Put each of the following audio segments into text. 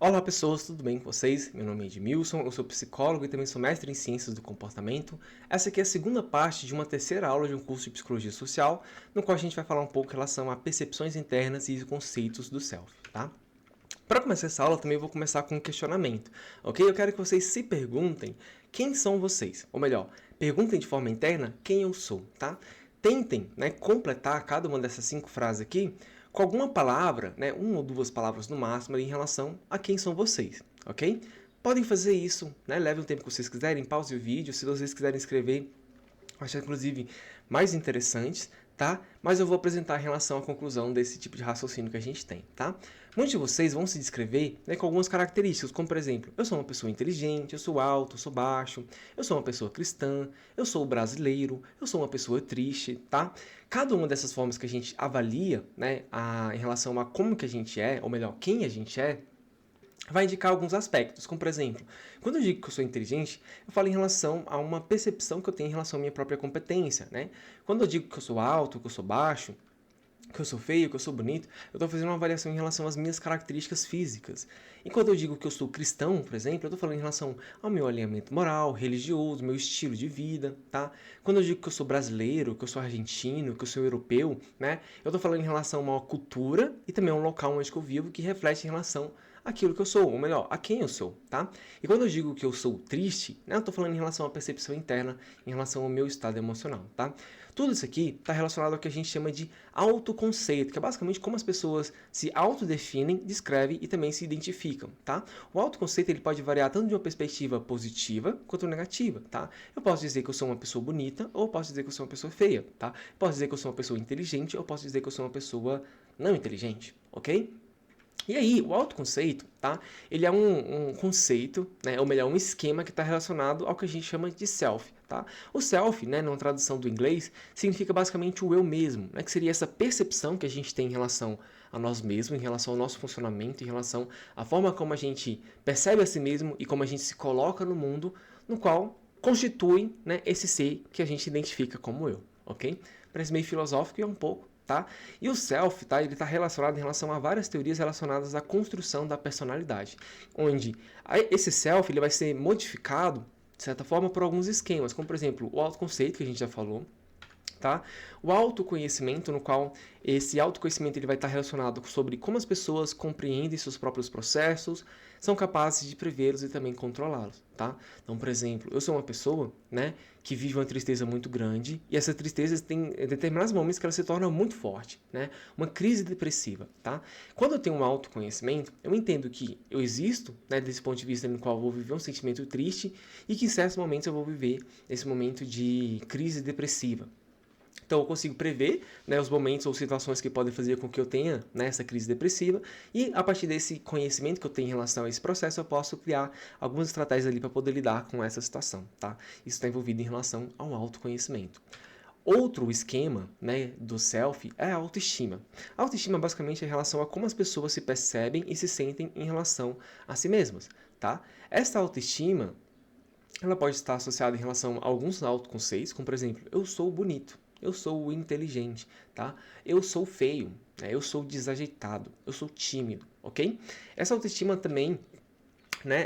Olá pessoas, tudo bem com vocês? Meu nome é Edmilson, eu sou psicólogo e também sou mestre em Ciências do Comportamento. Essa aqui é a segunda parte de uma terceira aula de um curso de Psicologia Social, no qual a gente vai falar um pouco em relação a percepções internas e conceitos do self, tá? Para começar essa aula, também vou começar com um questionamento, ok? Eu quero que vocês se perguntem quem são vocês, ou melhor, perguntem de forma interna quem eu sou, tá? Tentem, completar cada uma dessas 5 frases aqui com alguma palavra, uma ou duas palavras no máximo em relação a quem são vocês, ok? Podem fazer isso, leve o tempo que vocês quiserem, pause o vídeo, se vocês quiserem escrever, acho inclusive mais interessantes, tá? Mas eu vou apresentar em relação à conclusão desse tipo de raciocínio que a gente tem, tá? Muitos de vocês vão se descrever com algumas características, como por exemplo, eu sou uma pessoa inteligente, eu sou alto, eu sou baixo, eu sou uma pessoa cristã, eu sou brasileiro, eu sou uma pessoa triste, tá? Cada uma dessas formas que a gente avalia, em relação a como que a gente é, ou melhor, quem a gente é, vai indicar alguns aspectos, como por exemplo, quando eu digo que eu sou inteligente, eu falo em relação a uma percepção que eu tenho em relação à minha própria competência, Quando eu digo que eu sou alto, que eu sou baixo, que eu sou feio, que eu sou bonito, eu estou fazendo uma avaliação em relação às minhas características físicas. E quando eu digo que eu sou cristão, por exemplo, eu estou falando em relação ao meu alinhamento moral, religioso, meu estilo de vida, tá? Quando eu digo que eu sou brasileiro, que eu sou argentino, que eu sou europeu, eu estou falando em relação a uma cultura e também a um local onde eu vivo que reflete em relação àquilo que eu sou, ou melhor, a quem eu sou, tá? E quando eu digo que eu sou triste, eu estou falando em relação à percepção interna, em relação ao meu estado emocional, tá? Tudo isso aqui está relacionado ao que a gente chama de autoconceito, que é basicamente como as pessoas se autodefinem, descrevem e também se identificam, tá? O autoconceito ele pode variar tanto de uma perspectiva positiva quanto negativa, tá? Eu posso dizer que eu sou uma pessoa bonita ou eu posso dizer que eu sou uma pessoa feia, tá? Eu posso dizer que eu sou uma pessoa inteligente ou eu posso dizer que eu sou uma pessoa não inteligente, ok? E aí, o autoconceito, tá? Ele é um conceito, ou melhor, um esquema que está relacionado ao que a gente chama de self, tá? O self, numa tradução do inglês, significa basicamente o eu mesmo, que seria essa percepção que a gente tem em relação a nós mesmos, em relação ao nosso funcionamento, em relação à forma como a gente percebe a si mesmo e como a gente se coloca no mundo, no qual constitui, esse ser que a gente identifica como eu, ok? Parece meio filosófico e é um pouco, tá? E o self, tá? Ele está relacionado em relação a várias teorias relacionadas à construção da personalidade, onde esse self ele vai ser modificado, de certa forma, por alguns esquemas, como por exemplo, o autoconceito, que a gente já falou, tá? O autoconhecimento, no qual esse autoconhecimento ele vai estar relacionado sobre como as pessoas compreendem seus próprios processos, são capazes de prevê-los e também controlá-los, tá? Então, por exemplo, eu sou uma pessoa, que vive uma tristeza muito grande e essa tristeza tem determinados momentos que ela se torna muito forte, Uma crise depressiva, tá? Quando eu tenho um autoconhecimento, eu entendo que eu existo, desse ponto de vista no qual eu vou viver um sentimento triste e que em certos momentos eu vou viver esse momento de crise depressiva. Então eu consigo prever os momentos ou situações que podem fazer com que eu tenha essa crise depressiva e a partir desse conhecimento que eu tenho em relação a esse processo eu posso criar algumas estratégias ali para poder lidar com essa situação, tá? Isso está envolvido em relação ao autoconhecimento. Outro esquema do self é a autoestima. A autoestima basicamente é em relação a como as pessoas se percebem e se sentem em relação a si mesmas, tá? Essa autoestima ela pode estar associada em relação a alguns autoconceitos, como por exemplo, eu sou bonito, eu sou inteligente, tá? Eu sou feio, eu sou desajeitado, eu sou tímido, ok? Essa autoestima também,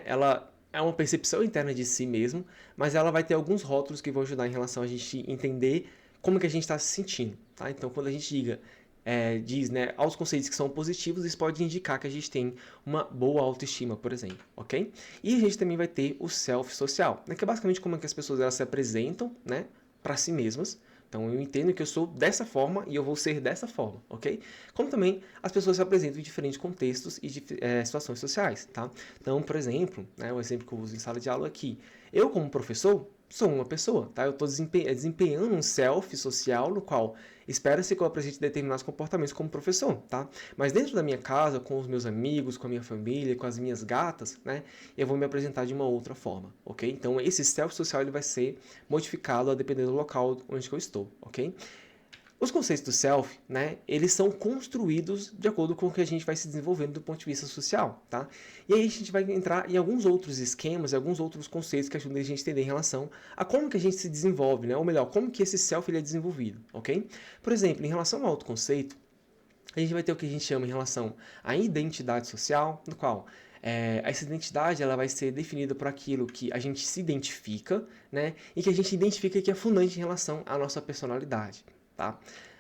ela é uma percepção interna de si mesmo, mas ela vai ter alguns rótulos que vão ajudar em relação a gente entender como que a gente está se sentindo, tá? Então, quando a gente diz aos conceitos que são positivos, isso pode indicar que a gente tem uma boa autoestima, por exemplo, ok? E a gente também vai ter o self social, que é basicamente como é que as pessoas elas se apresentam, para si mesmas. Então eu entendo que eu sou dessa forma e eu vou ser dessa forma, ok? Como também as pessoas se apresentam em diferentes contextos e situações sociais, tá? Então, por exemplo, o exemplo que eu uso em sala de aula aqui, eu como professor sou uma pessoa, tá? Eu estou desempenhando um self social no qual espera-se que eu apresente determinados comportamentos como professor, tá? Mas dentro da minha casa, com os meus amigos, com a minha família, com as minhas gatas, eu vou me apresentar de uma outra forma, ok? Então esse self social ele vai ser modificado a depender do local onde eu estou, ok? Os conceitos do self, eles são construídos de acordo com o que a gente vai se desenvolvendo do ponto de vista social, tá? E aí a gente vai entrar em alguns outros esquemas, alguns outros conceitos que ajudam a gente a entender em relação a como que a gente se desenvolve, Ou melhor, como que esse self ele é desenvolvido, ok? Por exemplo, em relação ao autoconceito, a gente vai ter o que a gente chama em relação à identidade social, no qual Essa identidade ela vai ser definida por aquilo que a gente se identifica, né? E que a gente identifica que é fundante em relação à nossa personalidade, tá?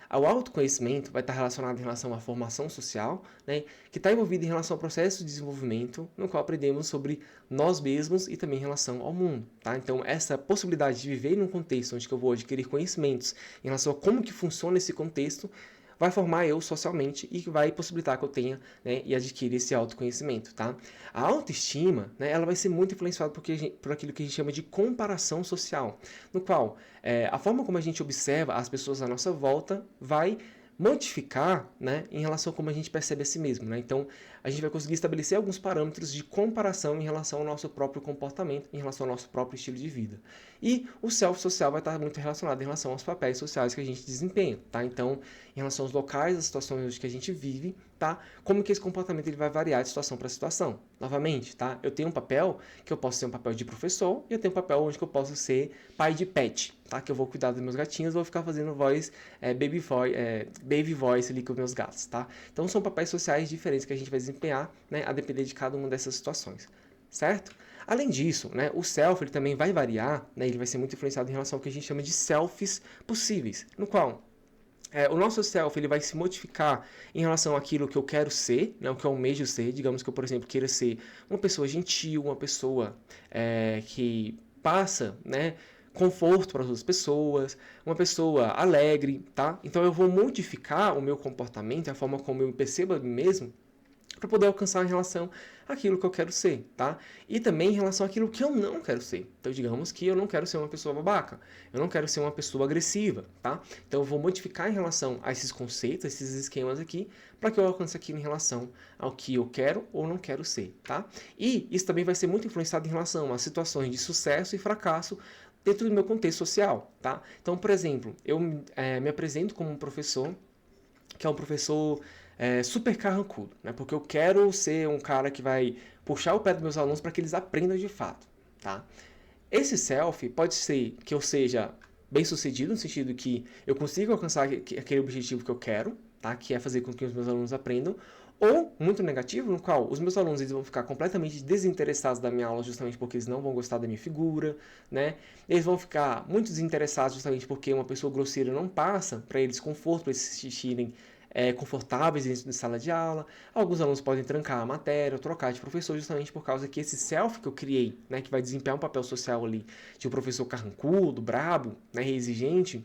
O autoconhecimento vai estar relacionado em relação à formação social, né, que está envolvido em relação ao processo de desenvolvimento, no qual aprendemos sobre nós mesmos e também em relação ao mundo. Tá? Então, essa possibilidade de viver num contexto onde eu vou adquirir conhecimentos em relação a como que funciona esse contexto, vai formar eu socialmente e vai possibilitar que eu tenha, né, e adquira esse autoconhecimento, tá? A autoestima, né, ela vai ser muito influenciada por aquilo que a gente chama de comparação social, no qual a forma como a gente observa as pessoas à nossa volta vai modificar, né, em relação a como a gente percebe a si mesmo, né? Então, a gente vai conseguir estabelecer alguns parâmetros de comparação em relação ao nosso próprio comportamento, em relação ao nosso próprio estilo de vida. E o self-social vai estar muito relacionado em relação aos papéis sociais que a gente desempenha, tá? Então, em relação aos locais, às situações que a gente vive, tá? Como que esse comportamento ele vai variar de situação para situação. Novamente, tá? Eu tenho um papel que eu posso ser um papel de professor e eu tenho um papel onde eu posso ser pai de pet, tá? Que eu vou cuidar dos meus gatinhos, vou ficar fazendo baby voice ali com os meus gatos, tá? Então são papéis sociais diferentes que a gente vai desempenhar, né? A depender de cada uma dessas situações, certo? Além disso, né, o self ele também vai variar, né, ele vai ser muito influenciado em relação ao que a gente chama de selfies possíveis, no qual o nosso self ele vai se modificar em relação àquilo que eu quero ser, né, o que eu almejo ser. Digamos que eu, por exemplo, queira ser uma pessoa gentil, uma pessoa que passa, né, conforto para as outras pessoas, uma pessoa alegre, tá? Então eu vou modificar o meu comportamento, a forma como eu me percebo a mim mesmo, para poder alcançar em relação àquilo que eu quero ser, tá? E também em relação àquilo que eu não quero ser. Então, digamos que eu não quero ser uma pessoa babaca, eu não quero ser uma pessoa agressiva, tá? Então, eu vou modificar em relação a esses conceitos, a esses esquemas aqui, para que eu alcance aquilo em relação ao que eu quero ou não quero ser, tá? E isso também vai ser muito influenciado em relação a situações de sucesso e fracasso dentro do meu contexto social, tá? Então, por exemplo, eu me apresento como um professor que é um professor super carrancudo, né? Porque eu quero ser um cara que vai puxar o pé dos meus alunos para que eles aprendam de fato, tá? Esse self pode ser que eu seja bem sucedido, no sentido que eu consiga alcançar aquele objetivo que eu quero, tá? Que é fazer com que os meus alunos aprendam, ou muito negativo, no qual os meus alunos eles vão ficar completamente desinteressados da minha aula justamente porque eles não vão gostar da minha figura, né? Eles vão ficar muito desinteressados justamente porque uma pessoa grosseira não passa para eles conforto, para eles se sentirem confortáveis dentro da sala de aula. Alguns alunos podem trancar a matéria, trocar de professor, justamente por causa que esse self que eu criei, né, que vai desempenhar um papel social ali de um professor carrancudo, brabo, né, exigente,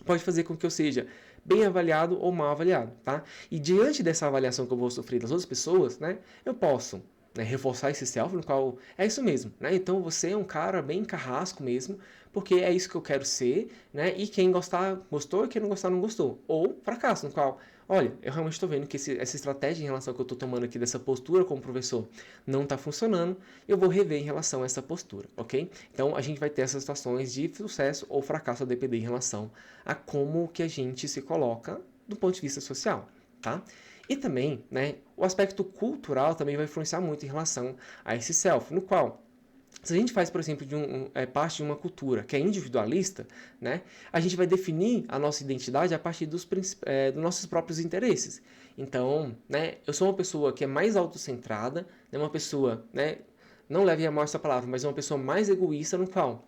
pode fazer com que eu seja bem avaliado ou mal avaliado, tá? E diante dessa avaliação que eu vou sofrer das outras pessoas, né, eu posso, né, reforçar esse self no qual é isso mesmo, né? Então você é um cara bem carrasco mesmo, porque é isso que eu quero ser, né? E quem gostar, gostou, e quem não gostar, não gostou. Ou fracasso, no qual, olha, eu realmente estou vendo que essa estratégia em relação ao que eu estou tomando aqui dessa postura como professor não está funcionando, eu vou rever em relação a essa postura, ok? Então a gente vai ter essas situações de sucesso ou fracasso a depender em relação a como que a gente se coloca do ponto de vista social, tá? E também, né, o aspecto cultural também vai influenciar muito em relação a esse self, no qual se a gente faz, por exemplo, parte de uma cultura que é individualista, né, a gente vai definir a nossa identidade a partir dos nossos próprios interesses. Então, né, eu sou uma pessoa que é mais autocentrada, né, uma pessoa, né, não leve a mal essa palavra, mas uma pessoa mais egoísta no qual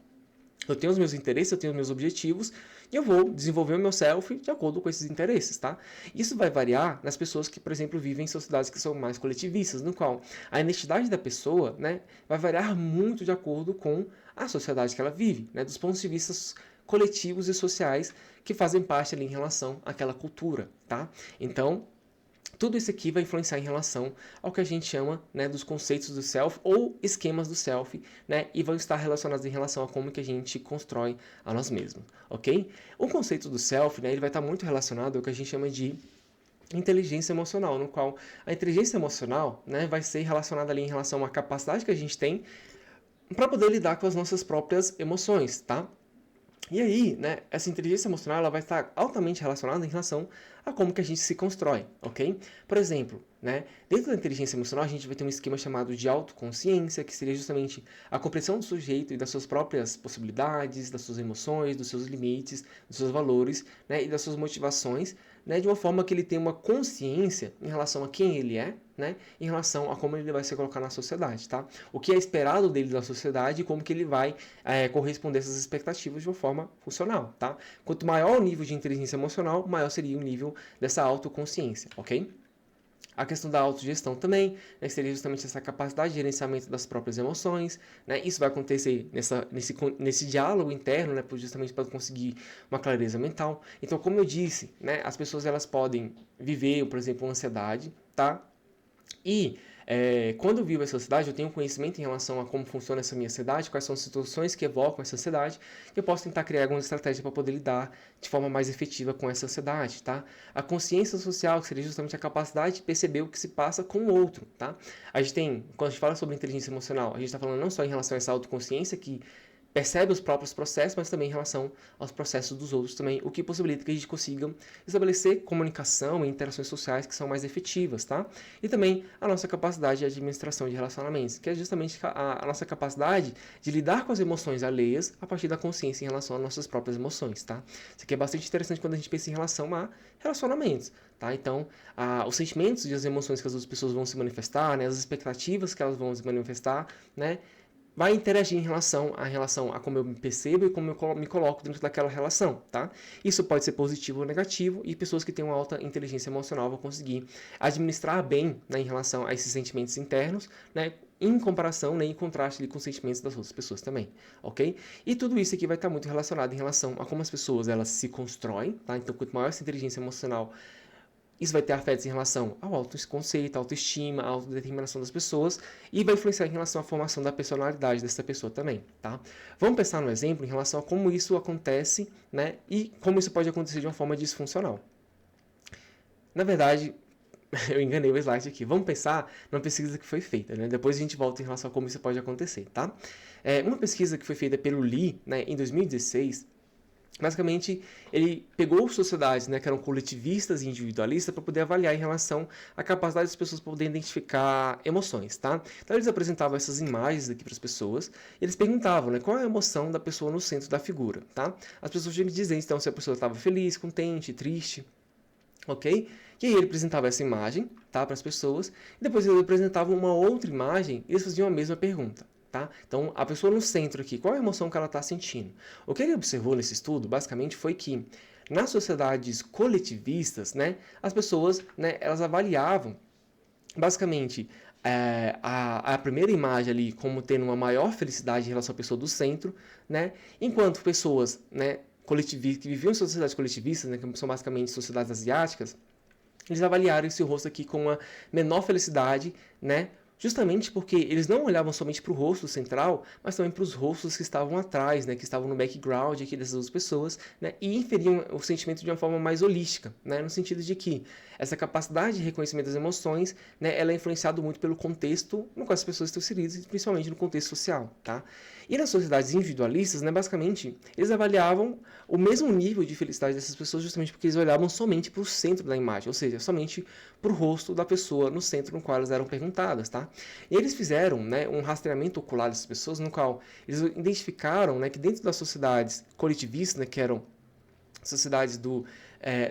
eu tenho os meus interesses, eu tenho os meus objetivos e eu vou desenvolver o meu self de acordo com esses interesses, tá? Isso vai variar nas pessoas que, por exemplo, vivem em sociedades que são mais coletivistas, no qual a identidade da pessoa, né, vai variar muito de acordo com a sociedade que ela vive, né, dos pontos de vista coletivos e sociais que fazem parte ali em relação àquela cultura, tá? Então, tudo isso aqui vai influenciar em relação ao que a gente chama, né, dos conceitos do self ou esquemas do self, né, e vão estar relacionados em relação a como que a gente constrói a nós mesmos, ok? O conceito do self, né, ele vai estar muito relacionado ao que a gente chama de inteligência emocional, no qual a inteligência emocional, né, vai ser relacionada ali em relação à capacidade que a gente tem para poder lidar com as nossas próprias emoções, tá? E aí, né, essa inteligência emocional ela vai estar altamente relacionada em relação a como que a gente se constrói, ok? Por exemplo, né, dentro da inteligência emocional a gente vai ter um esquema chamado de autoconsciência, que seria justamente a compreensão do sujeito e das suas próprias possibilidades, das suas emoções, dos seus limites, dos seus valores, né, e das suas motivações né, de uma forma que ele tenha uma consciência em relação a quem ele é, né, em relação a como ele vai se colocar na sociedade, tá? O que é esperado dele da sociedade e como que ele vai corresponder a essas expectativas de uma forma funcional, tá? Quanto maior o nível de inteligência emocional, maior seria o nível dessa autoconsciência, ok? A questão da autogestão também, né, seria justamente essa capacidade de gerenciamento das próprias emoções, né, isso vai acontecer nesse diálogo interno, né, justamente para conseguir uma clareza mental. Então, como eu disse, né, as pessoas elas podem viver, por exemplo, ansiedade, tá? E quando eu vivo essa ansiedade, eu tenho conhecimento em relação a como funciona essa minha ansiedade, quais são as situações que evocam essa ansiedade, que eu posso tentar criar alguma estratégia para poder lidar de forma mais efetiva com essa ansiedade, tá? A consciência social, que seria justamente a capacidade de perceber o que se passa com o outro, tá? A gente tem, quando a gente fala sobre inteligência emocional, a gente está falando não só em relação a essa autoconsciência que percebe os próprios processos, mas também em relação aos processos dos outros também, o que possibilita que a gente consiga estabelecer comunicação e interações sociais que são mais efetivas, tá? E também a nossa capacidade de administração de relacionamentos, que é justamente a nossa capacidade de lidar com as emoções alheias a partir da consciência em relação às nossas próprias emoções, tá? Isso aqui é bastante interessante quando a gente pensa em relação a relacionamentos, tá? Então, os sentimentos e as emoções que as outras pessoas vão se manifestar, né? As expectativas que elas vão se manifestar, né? Vai interagir em relação a como eu me percebo e como eu me coloco dentro daquela relação, tá? Isso pode ser positivo ou negativo e pessoas que têm uma alta inteligência emocional vão conseguir administrar bem, né, em relação a esses sentimentos internos, né, em comparação, né, em contraste ali, com os sentimentos das outras pessoas também, ok? E tudo isso aqui vai estar muito relacionado em relação a como as pessoas elas se constroem, tá? Então, quanto maior essa inteligência emocional, isso vai ter afetos em relação ao autoconceito, à autoestima, à autodeterminação das pessoas e vai influenciar em relação à formação da personalidade dessa pessoa também, tá? Vamos pensar no exemplo em relação a como isso acontece, né? E como isso pode acontecer de uma forma disfuncional. Na verdade, eu enganei o slide aqui. Vamos pensar numa pesquisa que foi feita, né? Depois a gente volta em relação a como isso pode acontecer, tá? Uma pesquisa que foi feita pelo Lee, né, em 2016. Basicamente, ele pegou sociedades, né, que eram coletivistas e individualistas para poder avaliar em relação à capacidade das pessoas poderem identificar emoções, tá? Então, eles apresentavam essas imagens aqui para as pessoas e eles perguntavam, né, qual é a emoção da pessoa no centro da figura, tá? As pessoas tinham que dizer, então, se a pessoa estava feliz, contente, triste, ok? E aí ele apresentava essa imagem, tá, para as pessoas, e depois ele apresentava uma outra imagem e eles faziam a mesma pergunta. Tá? Então, a pessoa no centro aqui, qual é a emoção que ela está sentindo? O que ele observou nesse estudo, basicamente, foi que nas sociedades coletivistas, né, as pessoas, né, elas avaliavam, basicamente, a primeira imagem ali como tendo uma maior felicidade em relação à pessoa do centro, né, enquanto pessoas, né, que viviam em sociedades coletivistas, né, que são basicamente sociedades asiáticas, eles avaliaram esse rosto aqui com uma menor felicidade, né, justamente porque eles não olhavam somente para o rosto central, mas também para os rostos que estavam atrás, né, que estavam no background aqui dessas duas pessoas, né, e inferiam o sentimento de uma forma mais holística, né, no sentido de que essa capacidade de reconhecimento das emoções, né, ela é influenciada muito pelo contexto no qual as pessoas estão inseridas, principalmente no contexto social, tá? E nas sociedades individualistas, né, basicamente, eles avaliavam o mesmo nível de felicidade dessas pessoas justamente porque eles olhavam somente para o centro da imagem, ou seja, somente para o rosto da pessoa no centro no qual elas eram perguntadas, tá? E eles fizeram, né, um rastreamento ocular dessas pessoas, no qual eles identificaram, né, que dentro das sociedades coletivistas, né, que eram sociedades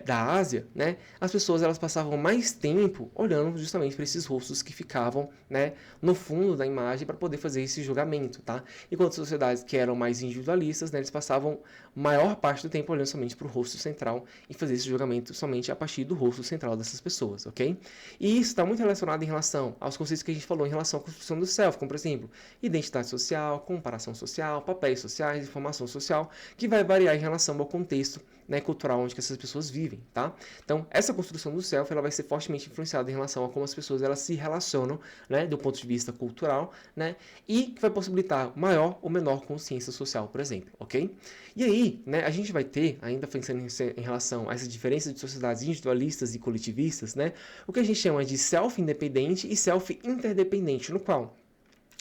da Ásia, né, as pessoas elas passavam mais tempo olhando justamente para esses rostos que ficavam, né, no fundo da imagem para poder fazer esse julgamento, tá? Enquanto sociedades que eram mais individualistas, né, eles passavam maior parte do tempo olhando somente para o rosto central e fazer esse julgamento somente a partir do rosto central dessas pessoas, ok? E isso está muito relacionado em relação aos conceitos que a gente falou em relação à construção do self, como por exemplo, identidade social, comparação social, papéis sociais, informação social, que vai variar em relação ao contexto, né, cultural onde que essas pessoas vivem, tá? Então, essa construção do self, ela vai ser fortemente influenciada em relação a como as pessoas elas se relacionam, né, do ponto de vista cultural, né, e que vai possibilitar maior ou menor consciência social, por exemplo, ok? E aí, né, a gente vai ter, ainda pensando em relação a essa diferença de sociedades individualistas e coletivistas, né, o que a gente chama de self-independente e self-interdependente, no qual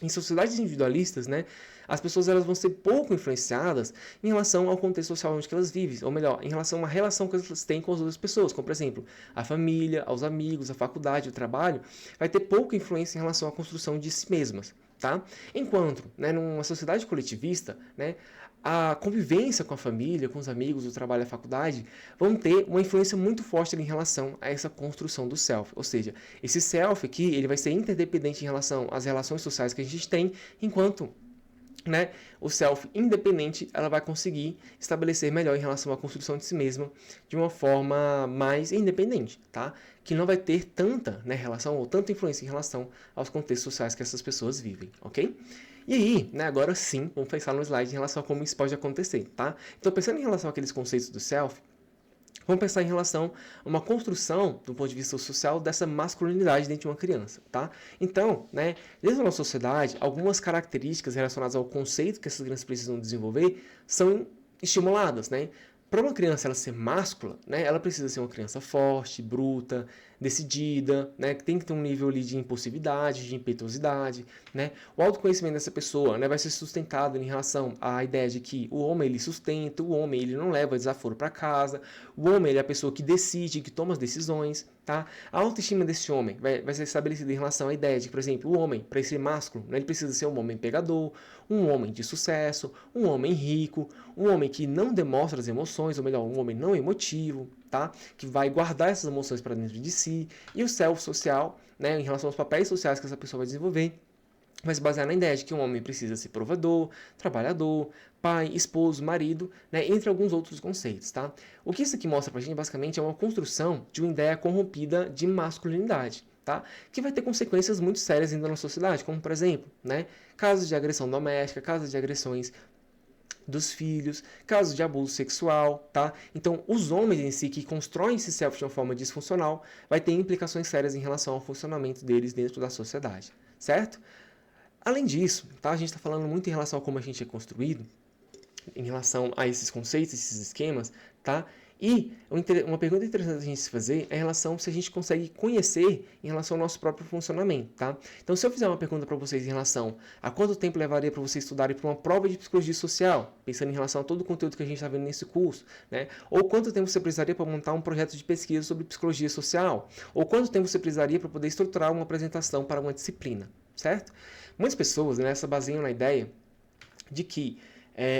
em sociedades individualistas, né, as pessoas elas vão ser pouco influenciadas em relação ao contexto social onde elas vivem, ou melhor, em relação a uma relação que elas têm com as outras pessoas, como por exemplo, a família, os amigos, a faculdade, o trabalho, vai ter pouca influência em relação à construção de si mesmas, tá? Enquanto, né, numa sociedade coletivista, né, a convivência com a família, com os amigos, o trabalho, a faculdade, vão ter uma influência muito forte em relação a essa construção do self. Ou seja, esse self aqui, ele vai ser interdependente em relação às relações sociais que a gente tem, enquanto, né, o self independente, ela vai conseguir estabelecer melhor em relação à construção de si mesma de uma forma mais independente, tá? Que não vai ter tanta, né, relação ou tanta influência em relação aos contextos sociais que essas pessoas vivem, ok? E aí, né, agora sim, vamos pensar no slide em relação a como isso pode acontecer, tá? Então, pensando em relação àqueles conceitos do self, vamos pensar em relação a uma construção, do ponto de vista social, dessa masculinidade dentro de uma criança, tá? Então, né, dentro da nossa sociedade, algumas características relacionadas ao conceito que essas crianças precisam desenvolver são estimuladas, né? Para uma criança ela ser máscula, né, ela precisa ser uma criança forte, bruta, decidida, né, que tem que ter um nível ali de impulsividade, de impetuosidade, né? O autoconhecimento dessa pessoa, né, vai ser sustentado em relação à ideia de que o homem ele sustenta, o homem ele não leva desaforo para casa, o homem ele é a pessoa que decide, que toma as decisões, tá? A autoestima desse homem vai ser estabelecida em relação à ideia de que, por exemplo, o homem, para ser másculo, né, ele precisa ser um homem pegador, um homem de sucesso, um homem rico, um homem que não demonstra as emoções, ou melhor, um homem não emotivo, tá? Que vai guardar essas emoções para dentro de si. E o self social, né, em relação aos papéis sociais que essa pessoa vai desenvolver, vai se basear na ideia de que um homem precisa ser provador, trabalhador, pai, esposo, marido, né, entre alguns outros conceitos, tá? O que isso aqui mostra pra gente, basicamente, é uma construção de uma ideia corrompida de masculinidade, tá? Que vai ter consequências muito sérias ainda na sociedade, como, por exemplo, né, casos de agressão doméstica, casos de agressões dos filhos, casos de abuso sexual, tá? Então, os homens em si que constroem esse self de uma forma disfuncional vai ter implicações sérias em relação ao funcionamento deles dentro da sociedade, certo? Além disso, tá? A gente está falando muito em relação a como a gente é construído, em relação a esses conceitos, esses esquemas, tá? E uma pergunta interessante a gente se fazer é em relação se a gente consegue conhecer em relação ao nosso próprio funcionamento, tá? Então, se eu fizer uma pergunta para vocês em relação a quanto tempo levaria para vocês estudarem para uma prova de psicologia social, pensando em relação a todo o conteúdo que a gente está vendo nesse curso, né? Ou quanto tempo você precisaria para montar um projeto de pesquisa sobre psicologia social, ou quanto tempo você precisaria para poder estruturar uma apresentação para uma disciplina, certo? Muitas pessoas, né, se baseiam na ideia de que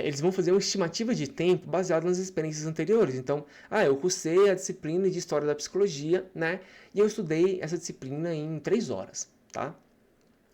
eles vão fazer uma estimativa de tempo baseada nas experiências anteriores. Então, eu cursei a disciplina de História da Psicologia, né? E eu estudei essa disciplina em 3 horas, tá?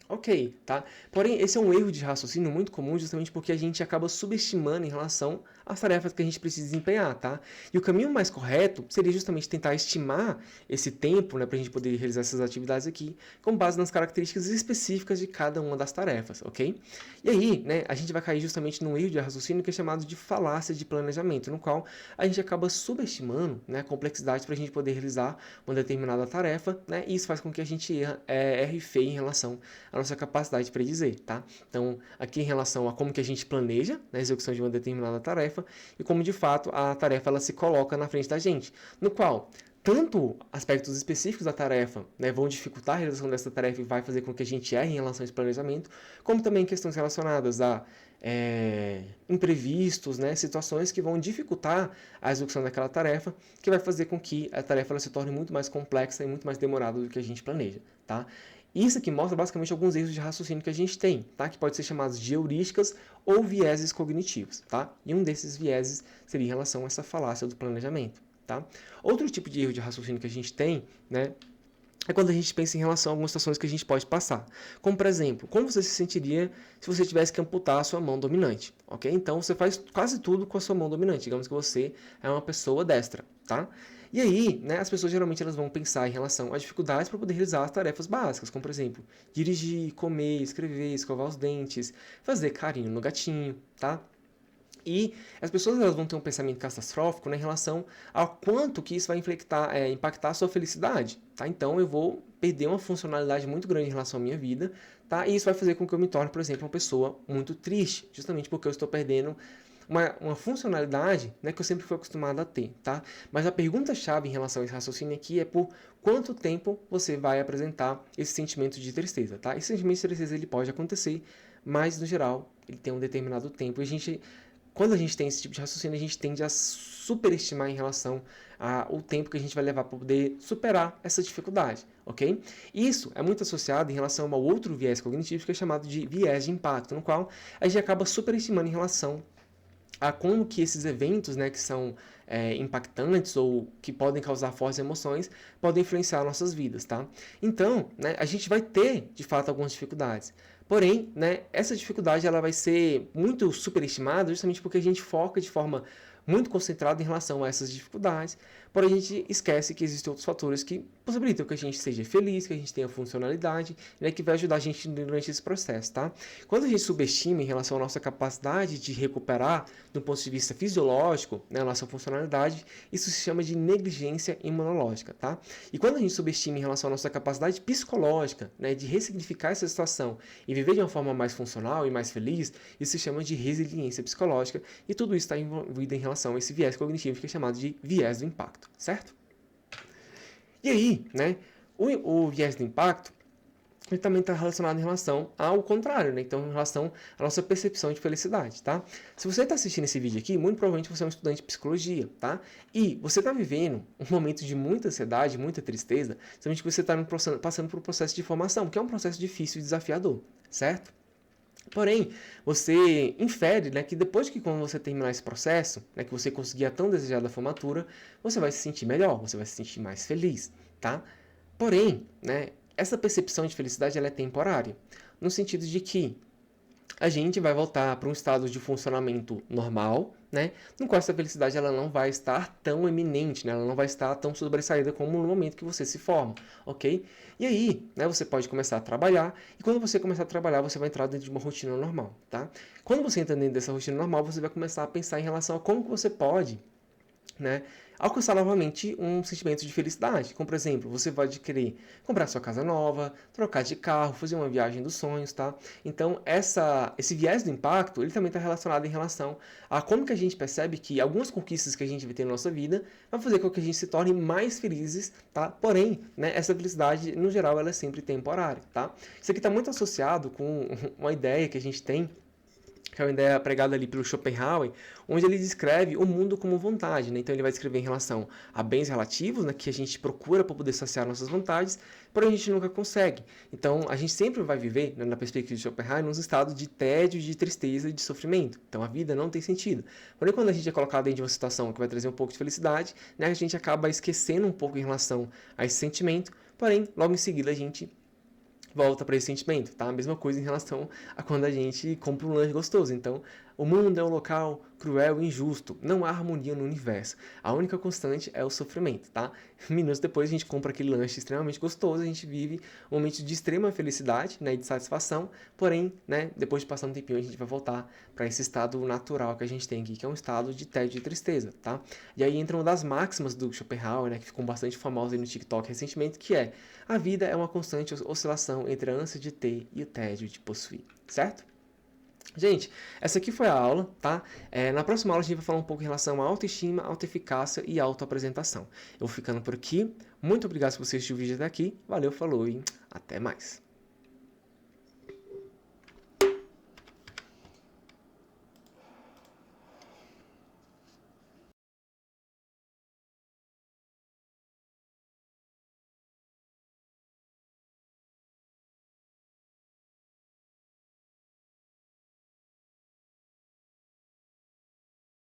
Ok, tá? Porém, esse é um erro de raciocínio muito comum justamente porque a gente acaba subestimando em relação às tarefas que a gente precisa desempenhar, tá? E o caminho mais correto seria justamente tentar estimar esse tempo, né, para a gente poder realizar essas atividades aqui, com base nas características específicas de cada uma das tarefas, ok? E aí, né, a gente vai cair justamente num erro de raciocínio que é chamado de falácia de planejamento, no qual a gente acaba subestimando, né, a complexidade para a gente poder realizar uma determinada tarefa, né? E isso faz com que a gente erre feio em relação a nossa capacidade de predizer, tá? Então, aqui em relação a como que a gente planeja, né, a execução de uma determinada tarefa e como, de fato, a tarefa ela se coloca na frente da gente, no qual tanto aspectos específicos da tarefa, né, vão dificultar a realização dessa tarefa e vai fazer com que a gente erre em relação a esse planejamento, como também questões relacionadas a imprevistos, né, situações que vão dificultar a execução daquela tarefa, que vai fazer com que a tarefa ela se torne muito mais complexa e muito mais demorada do que a gente planeja, tá? Isso aqui mostra basicamente alguns erros de raciocínio que a gente tem, tá? Que pode ser chamados de heurísticas ou vieses cognitivos, tá? E um desses vieses seria em relação a essa falácia do planejamento, tá? Outro tipo de erro de raciocínio que a gente tem, né, é quando a gente pensa em relação a algumas situações que a gente pode passar. Como, por exemplo, como você se sentiria se você tivesse que amputar a sua mão dominante, ok? Então, você faz quase tudo com a sua mão dominante. Digamos que você é uma pessoa destra, tá? E aí, né, as pessoas geralmente elas vão pensar em relação a dificuldades para poder realizar as tarefas básicas, como, por exemplo, dirigir, comer, escrever, escovar os dentes, fazer carinho no gatinho, tá? E as pessoas elas vão ter um pensamento catastrófico, né, em relação ao quanto que isso vai impactar a sua felicidade, tá? Então eu vou perder uma funcionalidade muito grande em relação à minha vida, tá? E isso vai fazer com que eu me torne, por exemplo, uma pessoa muito triste, justamente porque eu estou perdendo uma funcionalidade, né, que eu sempre fui acostumado a ter, tá? Mas a pergunta-chave em relação a esse raciocínio aqui é por quanto tempo você vai apresentar esse sentimento de tristeza, tá? Esse sentimento de tristeza ele pode acontecer, mas no geral ele tem um determinado tempo e a gente quando a gente tem esse tipo de raciocínio, a gente tende a superestimar em relação ao tempo que a gente vai levar para poder superar essa dificuldade, ok? Isso é muito associado em relação a um outro viés cognitivo que é chamado de viés de impacto, no qual a gente acaba superestimando em relação a como que esses eventos, né, que são impactantes ou que podem causar fortes emoções, podem influenciar nossas vidas, tá? Então, né, a gente vai ter, de fato, algumas dificuldades. Porém, né, essa dificuldade ela vai ser muito superestimada justamente porque a gente foca de forma muito concentrada em relação a essas dificuldades, porém a gente esquece que existem outros fatores que possibilitam que a gente seja feliz, que a gente tenha funcionalidade, né, que vai ajudar a gente durante esse processo, tá? Quando a gente subestima em relação à nossa capacidade de recuperar, do ponto de vista fisiológico, né, a nossa funcionalidade, isso se chama de negligência imunológica, tá? E quando a gente subestima em relação à nossa capacidade psicológica, né, de ressignificar essa situação e viver de uma forma mais funcional e mais feliz, isso se chama de resiliência psicológica, e tudo isso está envolvido em relação a esse viés cognitivo que é chamado de viés do impacto, certo? E aí, né, o viés do impacto, ele também está relacionado em relação ao contrário, né? Então, em relação à nossa percepção de felicidade, tá? Se você está assistindo esse vídeo aqui, muito provavelmente você é um estudante de psicologia, tá? E você está vivendo um momento de muita ansiedade, muita tristeza, somente que você está passando por um processo de formação, que é um processo difícil e desafiador, certo? Porém, você infere, né, que depois que quando você terminar esse processo, né, que você conseguir a tão desejada formatura, você vai se sentir melhor, você vai se sentir mais feliz, tá? Porém, né, essa percepção de felicidade ela é temporária, no sentido de que a gente vai voltar para um estado de funcionamento normal, né? No qual essa felicidade ela não vai estar tão eminente, né? Ela não vai estar tão sobressaída como no momento que você se forma, ok? E aí, né, você pode começar a trabalhar, e quando você começar a trabalhar, você vai entrar dentro de uma rotina normal, tá? Quando você entra dentro dessa rotina normal, você vai começar a pensar em relação a como que você pode, né, alcançar novamente um sentimento de felicidade. Como, por exemplo, você pode querer comprar sua casa nova, trocar de carro, fazer uma viagem dos sonhos, tá? Então, esse viés do impacto, ele também está relacionado em relação a como que a gente percebe que algumas conquistas que a gente vai ter na nossa vida vai fazer com que a gente se torne mais felizes, tá? Porém, né, essa felicidade, no geral, ela é sempre temporária, tá? Isso aqui está muito associado com uma ideia que a gente tem, que é uma ideia pregada ali pelo Schopenhauer, onde ele descreve o mundo como vontade, né? Então ele vai descrever em relação a bens relativos, né, que a gente procura para poder saciar nossas vontades, porém a gente nunca consegue. Então a gente sempre vai viver, né, na perspectiva de Schopenhauer, num estado de tédio, de tristeza e de sofrimento. Então a vida não tem sentido. Porém quando a gente é colocado dentro de uma situação que vai trazer um pouco de felicidade, né, a gente acaba esquecendo um pouco em relação a esse sentimento, porém logo em seguida a gente volta para esse sentimento, tá? A mesma coisa em relação a quando a gente compra um lanche gostoso. Então, o mundo é um local cruel e injusto. Não há harmonia no universo. A única constante é o sofrimento, tá? Minutos depois a gente compra aquele lanche extremamente gostoso, a gente vive um momento de extrema felicidade, né, e de satisfação. Porém, né, depois de passar um tempinho a gente vai voltar para esse estado natural que a gente tem aqui, que é um estado de tédio e tristeza, tá? E aí entra uma das máximas do Schopenhauer, né, que ficou bastante famosa aí no TikTok recentemente, que é: a vida é uma constante oscilação entre a ânsia de ter e o tédio de possuir, certo? Gente, essa aqui foi a aula, tá? Na próxima aula a gente vai falar um pouco em relação à autoestima, autoeficácia e autoapresentação. Eu vou ficando por aqui. Muito obrigado por você assistir o vídeo até aqui. Valeu, falou e até mais.